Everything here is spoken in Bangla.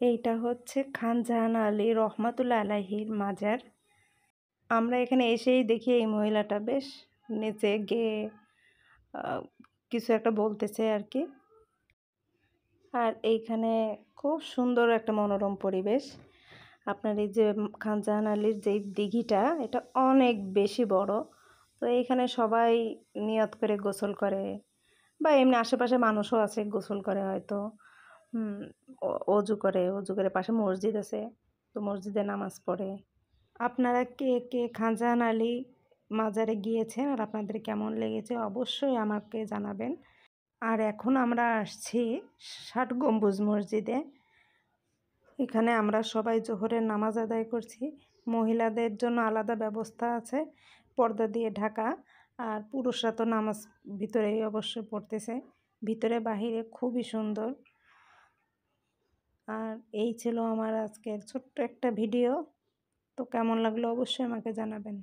এইটা হচ্ছে খান জাহান আলী রহমাতুল্লাহ আলাইহির মাজার। আমরা এখানে এসেই দেখি এই মহিলাটা বেশ নেচে গেয়ে কিছু একটা বলতেছে আর কি। আর এইখানে খুব সুন্দর একটা মনোরম পরিবেশ। আপনার এই যে খান জাহান আলীর যে দিঘিটা, এটা অনেক বেশি বড়। তো এইখানে সবাই নিয়ত করে গোসল করে, বা এমনি আশেপাশে মানুষও আছে গোসল করে হয়তো, অজু করে পাশে মসজিদ আছে, তো মসজিদে নামাজ পড়ে। আপনারা কে কে খান জাহান আলী মাজারে গিয়েছেন আর আপনাদের কেমন লেগেছে অবশ্যই আমাকে জানাবেন। আর এখন আমরা আসছি ৬০ গম্বুজ মসজিদে। এখানে আমরা সবাই জোহরের নামাজ আদায় করছি। মহিলাদের জন্য আলাদা ব্যবস্থা আছে, পর্দা দিয়ে ঢাকা। আর পুরুষরা তো নামাজ ভিতরেই অবশ্যই পড়তেছে, ভিতরে বাহিরে খুবই সুন্দর। আর এই ছিল আমার আজকের ছোট্ট একটা ভিডিও। তো কেমন লাগলো অবশ্যই আমাকে জানাবেন।